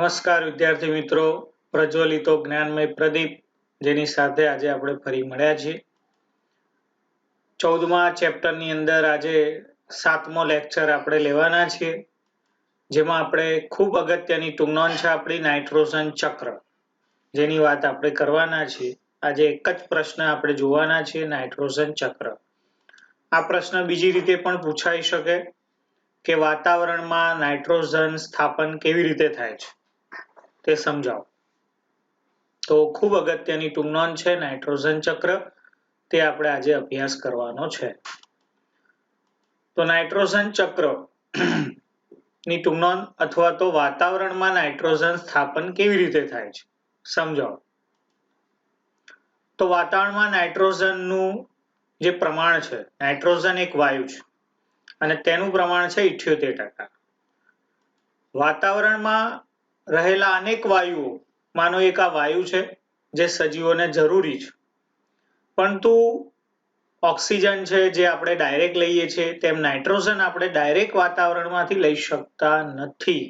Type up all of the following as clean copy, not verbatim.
નમસ્કાર વિદ્યાર્થી મિત્રો, પ્રજ્વલિતો જ્ઞાનમય પ્રદીપ જેની સાથે આજે આપણે ફરી મળ્યા છીએ 14મા ચેપ્ટરની અંદર આજે 7મો લેક્ચર આપણે લેવાના છીએ, જેમાં આપણે ખૂબ અગત્યની ટૂંકનોંધ છે આપણી નાઇટ્રોજન ચક્ર, જેની વાત આપણે કરવાના છીએ। આજે એક જ પ્રશ્ન આપણે જોવાના છીએ, નાઇટ્રોજન ચક્ર। આ પ્રશ્ન બીજી રીતે પણ પૂછાઈ શકે કે વાતાવરણમાં નાઇટ્રોજન સ્થાપન કેવી રીતે થાય છે તે સમજાવો। તો ખૂબ અગત્યની ટૂંકનોંધ છે નાઇટ્રોજન ચક્ર, તે આપણે આજે અભ્યાસ કરવાનો છે। તો નાઇટ્રોજન ચક્ર ની ટૂંકનોંધ અથવા તો વાતાવરણમાં નાઇટ્રોજન સ્થાપન કેવી રીતે થાય છે સમજાવો। તો વાતાવરણમાં નાઇટ્રોજનનું જે પ્રમાણ છે, નાઇટ્રોજન એક વાયુ છે અને તેનું પ્રમાણ છે 78%। વાતાવરણમાં રહેલા અનેક વાયુઓ માનો એક આ વાયુ છે જે સજીવોને જરૂરી છે, પરંતુ ઓક્સિજન છે જે આપણે ડાયરેક્ટ લઈએ છીએ, તેમ નાઇટ્રોજન આપણે ડાયરેક્ટ વાતાવરણમાંથી લઈ શકતા નથી।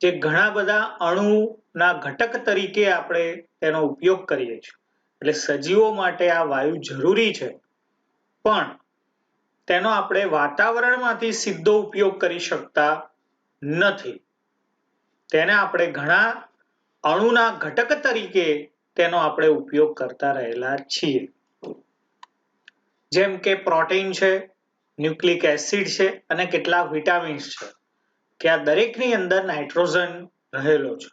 જે ઘણા બધા અણુના ઘટક તરીકે આપણે તેનો ઉપયોગ કરીએ છીએ, એટલે સજીવો માટે આ વાયુ જરૂરી છે, પણ તેનો આપણે વાતાવરણમાંથી સીધો ઉપયોગ કરી શકતા નથી। તેને આપણે ઘણા અણુના ઘટક તરીકે તેનો આપણે ઉપયોગ કરતા રહેલા છીએ, જેમ કે પ્રોટીન છે, ન્યુક્લિક એસિડ છે અને કેટલાક વિટામિન્સ છે, કે આ દરેકની અંદર નાઇટ્રોજન રહેલો છે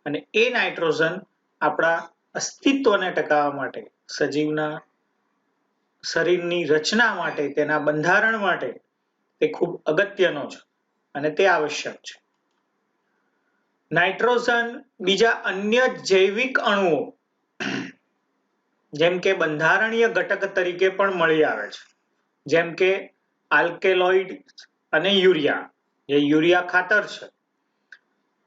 અને એ નાઇટ્રોજન આપણા અસ્તિત્વને ટકાવવા માટે, સજીવના શરીરની રચના માટે, તેના બંધારણ માટે તે ખૂબ અગત્યનો છે અને તે આવશ્યક છે। નાઇટ્રોજન બીજા અન્ય જૈવિક અણુઓ જેમ કે બંધારણીય ઘટક તરીકે પણ મળી આવે છે, જેમ કે આલ્કેલોઇડ અને યુરિયા, જે યુરિયા ખાતર છે,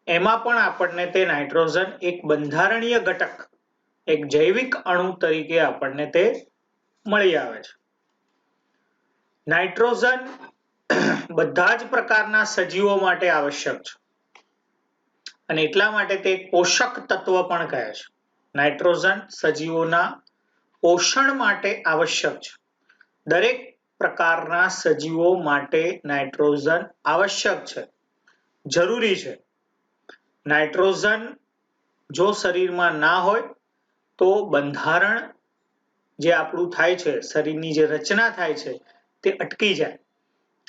એમાં પણ આપણને તે નાઇટ્રોજન એક બંધારણીય ઘટક, એક જૈવિક અણુ તરીકે આપણને તે મળી આવે છે। નાઇટ્રોજન બધા જ પ્રકારના સજીવો માટે આવશ્યક છે અને એટલા માટે તે પોષક તત્વ પણ કહે છે। નાઇટ્રોજન સજીવોના પોષણ માટે આવશ્યક છે। દરેક પ્રકારના સજીવો માટે નાઇટ્રોજન આવશ્યક છે, જરૂરી છે। નાઇટ્રોજન જો શરીરમાં ના હોય તો બંધારણ જે આપણું થાય છે, શરીરની જે રચના થાય છે, તે અટકી જાય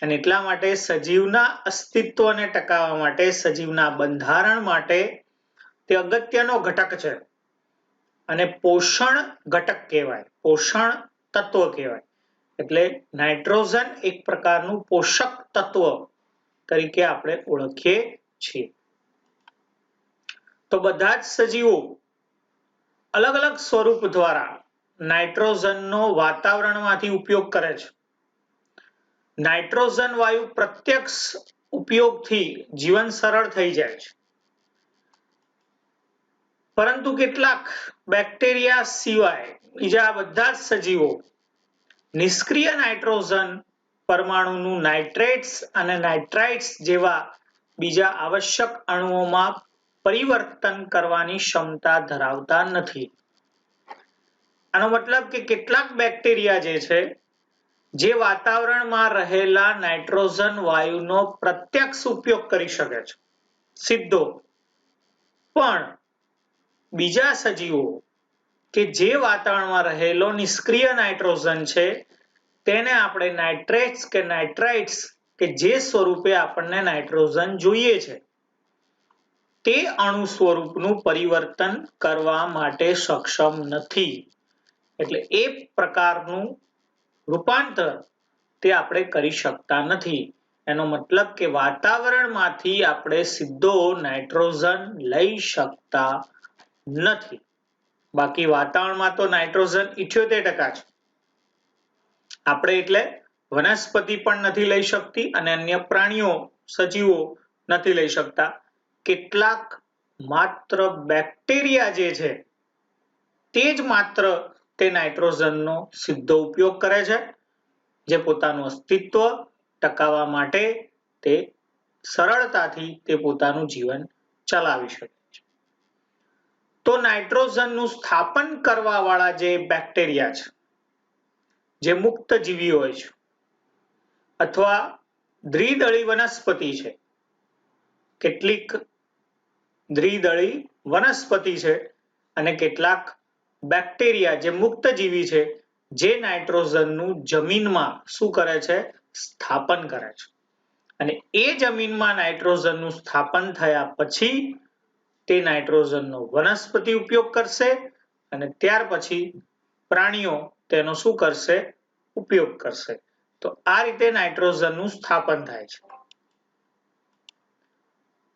અને એટલા માટે સજીવના અસ્તિત્વને ટકાવવા માટે, સજીવના બંધારણ માટે તે અગત્યનો ઘટક છે અને પોષણ ઘટક કહેવાય, પોષણ તત્વ કહેવાય। એટલે નાઇટ્રોજન એક પ્રકારનું પોષક તત્વ તરીકે આપણે ઓળખીએ છીએ। તો બધા જ સજીવો અલગ અલગ સ્વરૂપ દ્વારા નાઇટ્રોજનનો વાતાવરણમાંથી ઉપયોગ કરે છે। નાઇટ્રોજન વાયુ પ્રત્યક્ષ ઉપયોગથી જીવન સરળ થઈ જાય છે, પરંતુ કેટલાક બેક્ટેરિયા સિવાય બીજા બધા જ સજીવો નિષ્ક્રિય નાઇટ્રોજન પરમાણુનું નાઇટ્રેટ્સ અને નાઇટ્રાઇટ્સ જેવા બીજા આવશ્યક અણુઓમાં પરિવર્તન કરવાની ક્ષમતા ધરાવતા નથી। આનો મતલબ કે કેટલાક બેક્ટેરિયા જે છે, જે વાતાવરણમાં રહેલા નાઇટ્રોજન વાયુનો પ્રત્યક્ષ ઉપયોગ કરી શકે છે, સીધો, પણ બીજા સજીવો કે જે વાતાવરણમાં રહેલો નિષ્ક્રિય નાઇટ્રોજન છે, તેને આપણે નાઇટ્રેટ્સ કે નાઇટ્રાઇટ્સ કે જે સ્વરૂપે આપણને નાઇટ્રોજન જોઈએ છે, તે અણુ સ્વરૂપનું પરિવર્તન કરવા માટે સક્ષમ નથી। એટલે એ પ્રકારનું રૂપાંતર તે આપણે કરી શકતા નથી। એનો મતલબ કે વાતાવરણમાંથી આપણે સીધો નાઇટ્રોજન લઈ શકતા નથી। બાકી વાતાવરણમાં તો નાઇટ્રોજન 78% છે, આપણે એટલે વનસ્પતિ પણ નથી લઈ શકતી અને અન્ય પ્રાણીઓ, સજીવો નથી લઈ શકતા। કેટલાક માત્ર બેક્ટેરિયા જે છે, તે જ માત્ર તે નાઇટ્રોજનનો સીધો ઉપયોગ કરે છે, જે પોતાનું અસ્તિત્વ ટકાવવા માટે તે સરળતાથી તે પોતાનું જીવન ચલાવી શકે છે. તો નાઇટ્રોજનનું સ્થાપન કરવા વાળા જે બેક્ટેરિયા છે, જે મુક્ત જીવી હોય છે અથવા દ્વિદળી વનસ્પતિ છે, કેટલીક દ્વિદળી વનસ્પતિ છે અને કેટલાક બેક્ટેરિયા જે મુક્ત જીવી છે, જે નાઇટ્રોજનનું જમીનમાં શું કરે છે? સ્થાપન કરે છે. અને એ જમીનમાં નાઇટ્રોજનનું સ્થાપન થયા પછી તે નાઇટ્રોજનનો વનસ્પતિ ઉપયોગ કરશે અને ત્યાર પછી પ્રાણીઓ તેનો શું કરશે? ઉપયોગ કરશે. તો આ રીતે નાઇટ્રોજનનું સ્થાપન થાય છે.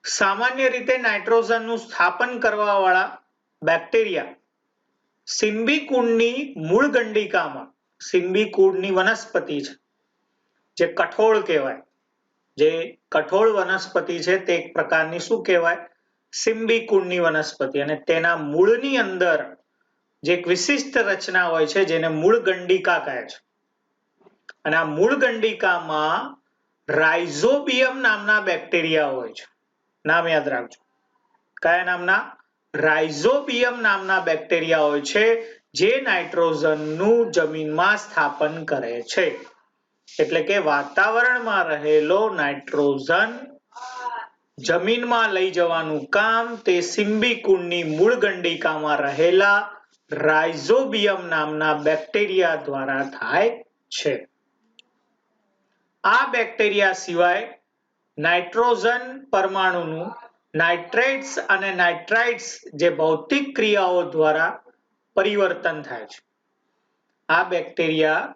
સામાન્ય રીતે નાઇટ્રોજનનું સ્થાપન કરવા વાળા બેક્ટેરિયા સિમ્બિકુળની મૂળગંડિકામાં, સિમ્બિકુળની વનસ્પતિ છે જે કઠોળ કહેવાય, જે કઠોળ વનસ્પતિ છે તે એક પ્રકારની શું કહેવાય? સિમ્બિકુળની વનસ્પતિ, અને તેના મૂળની અંદર જે એક વિશિષ્ટ રચના હોય છે જેને મૂળગંડિકા કહે છે. અને આ મૂળગંડિકામાં રાઇઝોબિયમ નામના બેક્ટેરિયા હોય છે. નામ યાદ રાખજો. કયા નામના? રાઇઝોબિયમ નામના બેક્ટેરિયા હોય છે જે નાઇટ્રોજનનું જમીનમાં સ્થાપન કરે છે. એટલે કે વાતાવરણમાં રહેલો નાઇટ્રોજન જમીનમાં લઈ જવાનું કામ તે સિમ્બિકુળની મૂળગંડિકામાં રહેલા રાઇઝોબિયમ નામના બેક્ટેરિયા દ્વારા થાય છે. આ બેક્ટેરિયા સિવાય નાઇટ્રોજન પરમાણુનું નાઇટ્રેટ્સ અને નાઇટ્રાઇટ્સ જે ભૌતિક ક્રિયાઓ દ્વારા પરિવર્તન થાય છે. આ બેક્ટેરિયા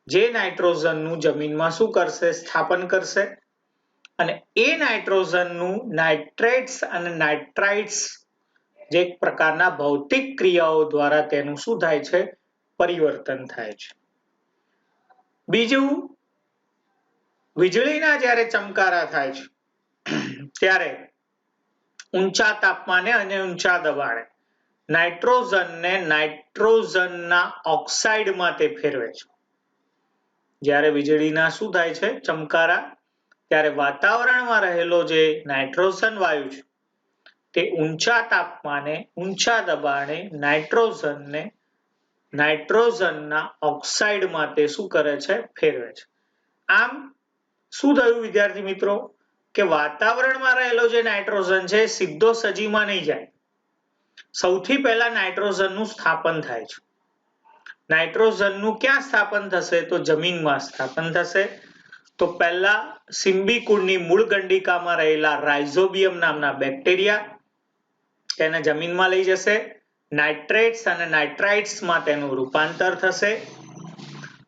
જે નાઇટ્રોજનનું જમીનમાં શું કરશે? સ્થાપન કરશે. અને એ નાઇટ્રોજનનું નાઇટ્રેટ્સ અને નાઇટ્રાઇટ્સ જે એક પ્રકારના ભૌતિક ક્રિયાઓ દ્વારા તેનું શું થાય છે? પરિવર્તન થાય છે. બીજું, વીજળીના જ્યારે ચમકારા થાય છે ત્યારે ઊંચા તાપમાને અને ઊંચા દબાણે નાઇટ્રોજનને નાઇટ્રોજનના ઓક્સાઇડમાં તે ફેરવે છે. જ્યારે વીજળીના શું થાય છે? ચમકારા, ત્યારે વાતાવરણમાં રહેલો જે નાઇટ્રોજન વાયુ છે તે ઊંચા તાપમાને ઊંચા દબાણે નાઇટ્રોજનને નાઇટ્રોજનના ઓક્સાઇડમાં તે શું કરે છે? ફેરવે છે. આમ શું થયું વિદ્યાર્થી મિત્રો? કે વાતાવરણમાં રહેલો જે નાઇટ્રોજન છે સીધો સજીવમાં નહીં જાય. સૌથી પહેલા નાઇટ્રોજનનું સ્થાપન થાય છે. નાઇટ્રોજનનું ક્યાં સ્થાપન થશે? તો જમીનમાં સ્થાપન થશે. તો પહેલા સિમ્બિકુળની મૂળગંડિકામાં રહેલા રાઇઝોબિયમ નામના બેક્ટેરિયા તેને જમીનમાં લઈ જશે. નાઇટ્રેટ્સ અને નાઇટ્રાઇટ્સમાં તેનું રૂપાંતર થશે.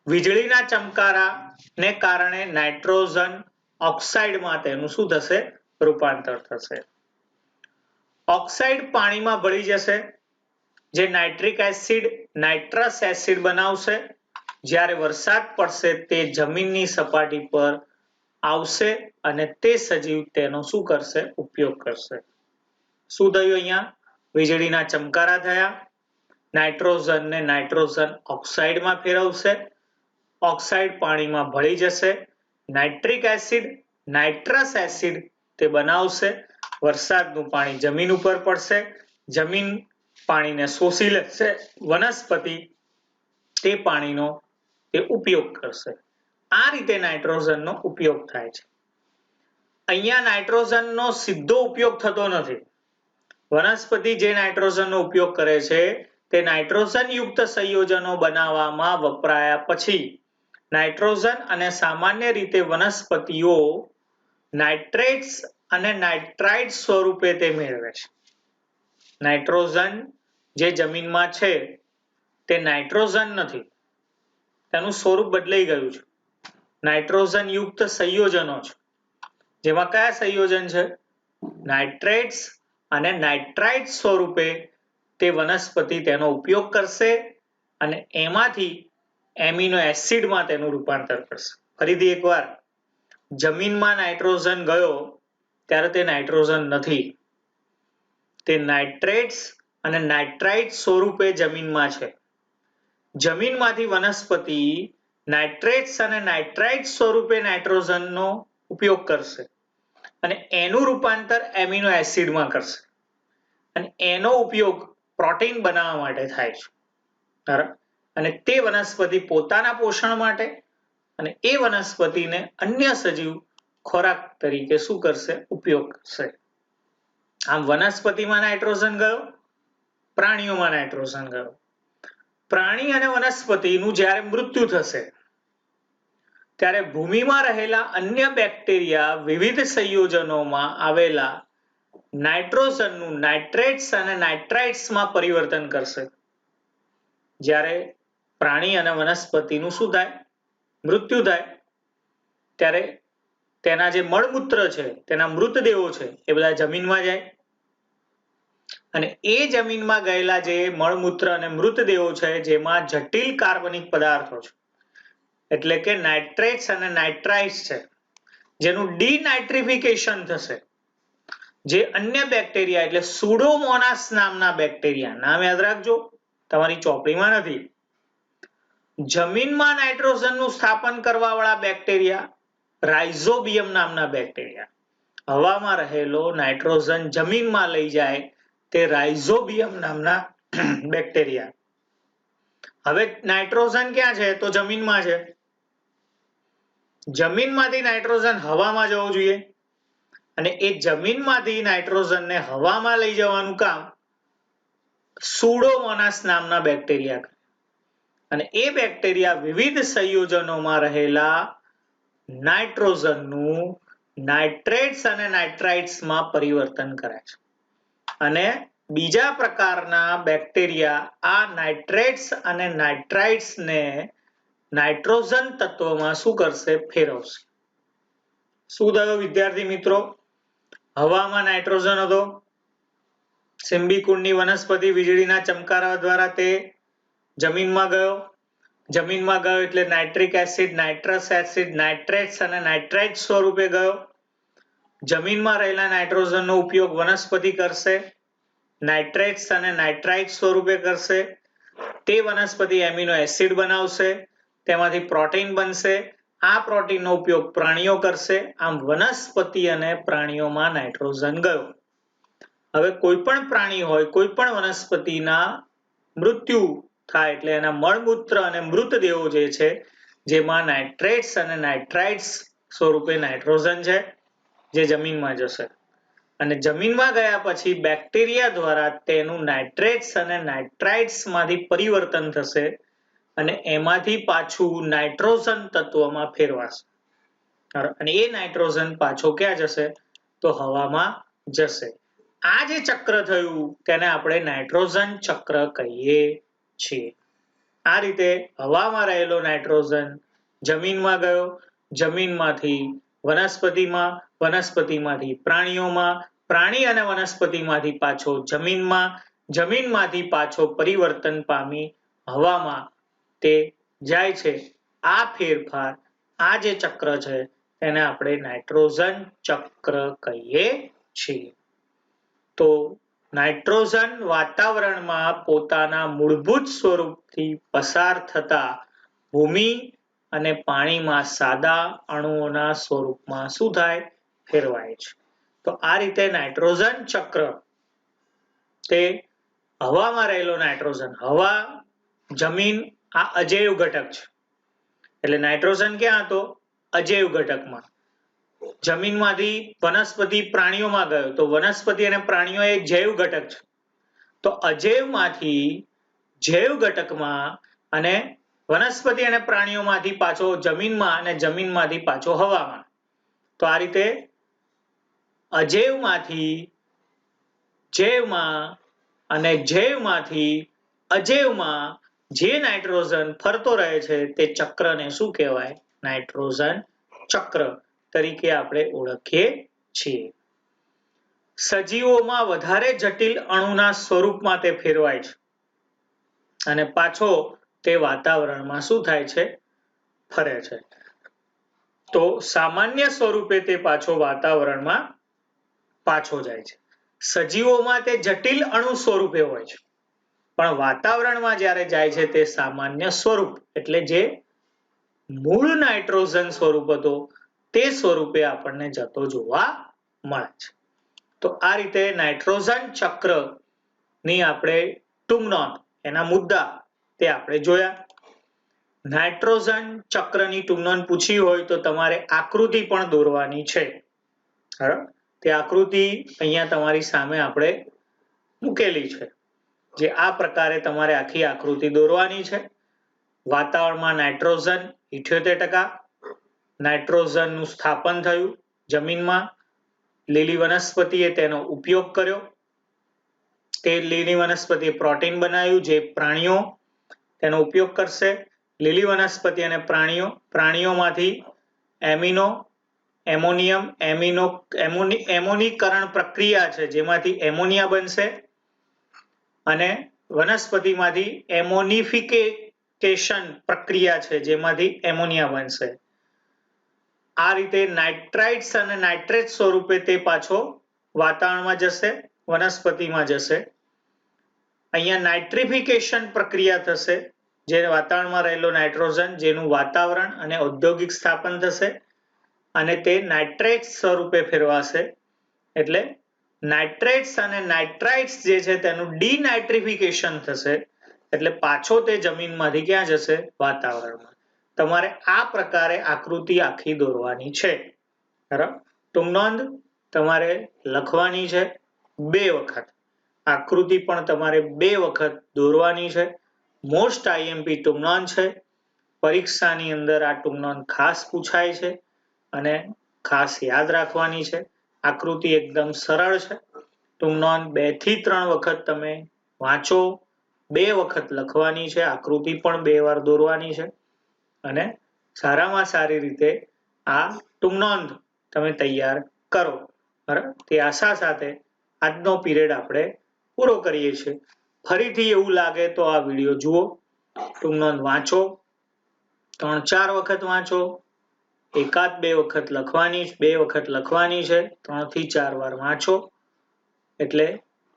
વીજળીના ચમકારાને કારણે નાઇટ્રોજન ઓક્સાઇડમાં તેનું શું થશે? રૂપાંતર થશે. ઓક્સાઇડ પાણીમાં ભળી જશે, જે નાઇટ્રિક એસિડ, નાઇટ્રસ એસિડ બનાવશે. જ્યારે વરસાદ પડશે તે જમીનની સપાટી પર આવશે અને તે સજીવ તેનો શું કરશે? ઉપયોગ કરશે. શું થયું અહીંયા? વીજળીના ચમકારા થયા, નાઇટ્રોજનને નાઇટ્રોજન ઓક્સાઇડમાં ફેરવશે, ઓક્સાઇડ પાણીમાં ભળી જશે, નાઇટ્રિક એસિડ, નાઇટ્રસ એસિડ તે બનાવશે, વરસાદનું પાણી જમીન ઉપર પડશે, જમીન પાણીને શોષી લેશે, વનસ્પતિ તે પાણીનો તે ઉપયોગ કરશે. આ રીતે નાઇટ્રોજનનો ઉપયોગ થાય છે. અહીંયા નાઇટ્રોજનનો સીધો ઉપયોગ થતો નથી. વનસ્પતિ જે નાઇટ્રોજનનો ઉપયોગ કરે છે તે નાઇટ્રોજન યુક્ત સંયોજનો બનાવવામાં વપરાયા પછી નાઇટ્રોજન અને સામાન્ય રીતે વનસ્પતિઓ નાઇટ્રેટ્સ અને નાઇટ્રાઇટ્સ સ્વરૂપે તે મેળવે છે. નાઇટ્રોજન જે જમીનમાં છે તે નાઇટ્રોજન નથી, તેનું સ્વરૂપ બદલાઈ ગયું છે. નાઇટ્રોજન યુક્ત સંયોજનો છે, જેમાં કયા સંયોજન છે? નાઇટ્રેટ્સ અને નાઇટ્રાઇટ્સ સ્વરૂપે તે વનસ્પતિ તેનો ઉપયોગ કરશે અને એમાંથી એમિનો એસિડમાં તેનું રૂપાંતર કરશે. ફરીથી એકવાર, જમીનમાં નાઇટ્રોજન ગયો ત્યારે તે નાઇટ્રોજન નથી, તે નાઇટ્રેટ્સ અને નાઇટ્રાઇટ્સ સ્વરૂપે જમીનમાં છે. જમીનમાંથી વનસ્પતિ નાઇટ્રેટ્સ અને નાઇટ્રાઇટ્સ સ્વરૂપે નાઇટ્રોજનનો ઉપયોગ કરશે અને એનું રૂપાંતર એમિનો એસિડમાં કરશે અને એનો ઉપયોગ પ્રોટીન બનાવવા માટે થાય છે. બરાબર, અને તે વનસ્પતિ પોતાના પોષણ માટે અને એ વનસ્પતિને અન્ય સજીવ ખોરાક તરીકે શું કરશે? ઉપયોગ કરશે. આમ વનસ્પતિમાં નાઇટ્રોજન ગયો, પ્રાણીઓમાં નાઇટ્રોજન ગયો. પ્રાણી અને વનસ્પતિનું જ્યારે મૃત્યુ થશે ત્યારે ભૂમિમાં રહેલા અન્ય બેક્ટેરિયા વિવિધ સંયોજનોમાં આવેલા નાઇટ્રોજનનું નાઇટ્રેટ્સ અને નાઇટ્રાઇટ્સમાં પરિવર્તન કરશે. જ્યારે પ્રાણી અને વનસ્પતિનું શું થાય? મૃત્યુ થાય ત્યારે તેના જે મળમૂત્ર છે, તેના મૃતદેહો છે, એ બધા જમીનમાં જાય અને એ જમીનમાં ગયેલા જે મળમૂત્ર અને મૃતદેહો છે જેમાં જટિલ કાર્બનિક પદાર્થો છે એટલે કે નાઇટ્રેટ્સ અને નાઇટ્રાઇટ્સ છે, જેનું ડિનાઇટ્રિફિકેશન થશે. જે અન્ય બેક્ટેરિયા એટલે સુડોમોનાસ નામના બેક્ટેરિયા, નામ યાદ રાખજો, તમારી ચોપડીમાં નથી. જમીનમાં નાઇટ્રોજનનું સ્થાપન કરવા વાળા બેક્ટેરિયા રાઇઝોબિયમ નામના બેક્ટેરિયા, હવામાં રહેલો નાઇટ્રોજન જમીનમાં લઈ જાય તે રાઇઝોબિયમ નામના બેક્ટેરિયા. હવે નાઇટ્રોજન ક્યાં છે? તો જમીનમાં છે. જમીનમાંથી નાઇટ્રોજન હવામાં જવું જોઈએ અને એ જમીનમાંથી નાઇટ્રોજનને હવામાં લઈ જવાનું કામ સુડોમોનાસ નામના બેક્ટેરિયા કરે અને એ બેક્ટેરિયા વિવિધ સંયોજનોમાં રહેલા નાઇટ્રોજનનું નાઇટ્રેટ્સ અને નાઇટ્રાઇટ્સમાં પરિવર્તન કરે છે અને બીજા પ્રકારના બેક્ટેરિયા આ નાઇટ્રેટ્સ અને નાઇટ્રાઇટ્સને નાઇટ્રોજન તત્વમાં શું કરશે? ફેરવશે. શું થયું વિદ્યાર્થી મિત્રો? હવામાં નાઇટ્રોજન હતો, સિમ્બીકુંડની વનસ્પતિ વીજળીના ચમકારા દ્વારા તે જમીનમાં ગયો. જમીનમાં ગયો એટલે nitric acid, nitrous acid, nitrates અને નાઇટ્રાઇટ સ્વરૂપે ગયો. જમીનમાં રહેલા નાઇટ્રોજનનો ઉપયોગ વનસ્પતિ કરશે, નાઇટ્રેટ્સ અને નાઇટ્રાઇટ સ્વરૂપે કરશે. તે વનસ્પતિ એમિનો એસિડ બનાવશે, તેમાંથી પ્રોટીન બનશે. આ પ્રોટીનનો ઉપયોગ પ્રાણીઓ કરશે. આમ વનસ્પતિ અને પ્રાણીઓમાં નાઇટ્રોજન ગયો. હવે કોઈ પણ પ્રાણી હોય, કોઈ પણ વનસ્પતિના મૃત્યુ થાય એટલે એના મળમૂત્ર અને મૃતદેહો જે છે જેમાં નાઇટ્રેટ્સ અને નાઇટ્રાઇટ્સ સ્વરૂપે નાઇટ્રોજન છે જે જમીનમાં જશે અને જમીનમાં ગયા પછી બેક્ટેરિયા દ્વારા તેનું નાઇટ્રેટ્સ અને નાઇટ્રાઇટ્સ માંથી પરિવર્તન થશે અને એમાંથી પાછું નાઇટ્રોજન તત્વમાં ફેરવાશે અને એ નાઇટ્રોજન પાછો ક્યાં જશે? તો હવામાં જશે. આ જે ચક્ર થયું તેને આપણે નાઇટ્રોજન ચક્ર કહીએ છીએ. આ રીતે હવામાં રહેલો નાઇટ્રોજન જમીનમાં ગયો, જમીનમાંથી વનસ્પતિમાં, વનસ્પતિમાંથી પ્રાણીઓમાં, પ્રાણી અને વનસ્પતિમાંથી પાછો જમીનમાં, જમીનમાંથી પાછો પરિવર્તન પામી હવામાં તે જાય છે. આ ફેરફાર, આ જે ચક્ર છે તેને આપણે નાઇટ્રોજન ચક્ર કહીએ છીએ. તો નાઇટ્રોજન વાતાવરણમાં પોતાના મૂળભૂત સ્વરૂપથી પસાર થતા ભૂમિ અને પાણીમાં સાદા અણુઓના સ્વરૂપમાં શું થાય? ફેરવાય છે. તો આ રીતે નાઇટ્રોજન ચક્ર તે હવામાં રહેલો નાઇટ્રોજન, હવા, જમીન આ અજૈવ ઘટક છે. એટલે નાઇટ્રોજન ક્યાં હતો? અજૈવ ઘટકમાં. જમીનમાંથી વનસ્પતિ પ્રાણીઓમાં ગયો તો વનસ્પતિ અને પ્રાણીઓ એક જૈવ ઘટક છે. તો અજૈવમાંથી જૈવ ઘટકમાં અને વનસ્પતિ અને પ્રાણીઓમાંથી પાછો જમીનમાં અને જમીનમાંથી પાછો હવામાં. તો આ રીતે અજૈવમાંથી જૈવમાં અને જૈવમાંથી અજૈવમાં જે નાઇટ્રોજન ફરતો રહે છે તે ચક્રને શું કહેવાય? નાઇટ્રોજન ચક્ર તરીકે આપણે ઓળખીએ છીએ. સજીવોમાં વધારે જટિલ અણુના સ્વરૂપમાં તે ફેરવાય છે અને પાછો તે વાતાવરણમાં શું થાય છે? ફરે છે. તો સામાન્ય સ્વરૂપે તે પાછો વાતાવરણમાં પાછો જાય છે. સજીવોમાં તે જટિલ અણુ સ્વરૂપે હોય છે પણ વાતાવરણમાં જ્યારે જાય છે તે સામાન્ય સ્વરૂપ એટલે જે મૂળ નાઇટ્રોજન સ્વરૂપ હતો તે સ્વરૂપે આપણને જતો જોવા મળે છે. તો આ રીતે નાઇટ્રોજન ચક્રની આપણે ટૂંક નોંધ એના મુદ્દા તે આપણે જોયા. નાઇટ્રોજન ચક્રની ટૂંક નોંધ પૂછી હોય તો તમારે આકૃતિ પણ દોરવાની છે. બરાબર, તે આકૃતિ અહીંયા તમારી સામે આપણે મૂકેલી છે, જે આ પ્રકારે તમારે આખી આકૃતિ દોરવાની છે. વાતાવરણમાં નાઇટ્રોજન 78%, નાઇટ્રોજનનું સ્થાપન થયું જમીનમાં, લીલી વનસ્પતિએ તેનો ઉપયોગ કર્યો, તે લીલી વનસ્પતિએ પ્રોટીન બનાવ્યું જે પ્રાણીઓ તેનો ઉપયોગ કરશે. લીલી વનસ્પતિ અને પ્રાણીઓમાંથી એમોનીકરણ પ્રક્રિયા છે જેમાંથી એમોનિયા બનશે, અને વનસ્પતિમાંથી એમોનિફિકેશન પ્રક્રિયા છે જેમાંથી એમોનિયા બનશે. આ રીતે નાઇટ્રાઇટ્સ અને નાઇટ્રેટ સ્વરૂપે તે પાછો વાતાવરણમાં જશે, વનસ્પતિમાં જશે. અહીંયા નાઇટ્રિફિકેશન પ્રક્રિયા થશે, જે વાતાવરણમાં રહેલો નાઇટ્રોજન જેનું વાતાવરણ અને ઔદ્યોગિક સ્થાપન થશે અને તે નાઇટ્રેટ્સ સ્વરૂપે ફેરવાશે. એટલે નાઇટ્રેટ્સ અને નાઇટ્રાઇટ્સ જે છે તેનું ડીનાઇટ્રિફિકેશન થશે, એટલે પાછો તે જમીનમાંથી ક્યાં જશે? વાતાવરણમાં. તમારે આ પ્રકારે આકૃતિ આખી દોરવાની છે. બરાબર, ટૂંક નોંધ તમારે લખવાની છે 2 વખત. આકૃતિ પણ તમારે 2 વખત દોરવાની છે. મોસ્ટ આઈએમપી ટૂંક નોંધ છે. પરીક્ષાની અંદર આ ટૂંક નોંધ ખાસ પૂછાય છે અને ખાસ યાદ રાખવાની છે. આકૃતિ એકદમ સરળ છે. ટૂંક નોંધ 2 થી 3 વખત તમે વાંચો, 2 વખત લખવાની છે, આકૃતિ પણ 2 વાર દોરવાની છે અને સારામાં સારી રીતે આ ટૂંક નોંધ તમે તૈયાર કરો. બરાબર, તે આશા સાથે આજનો પીરિયડ આપણે પૂરો કરીએ છીએ. ફરીથી એવું લાગે તો આ વિડીયો જુઓ, ટૂંક નોંધ વાંચો, 3-4 વખત વાંચો, 1-2 વખત લખવાની, 2 વખત લખવાની છે, 3 થી 4 વાર વાંચો. એટલે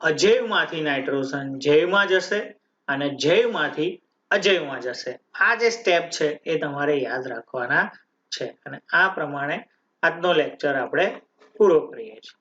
અજૈવમાંથી નાઇટ્રોજન જૈવમાં જશે અને જૈવમાંથી અજૈવમાં જશે. આ જે સ્ટેપ છે એ તમારે યાદ રાખવાના છે અને આ પ્રમાણે આજનો લેક્ચર આપણે પૂરો કરીએ છીએ.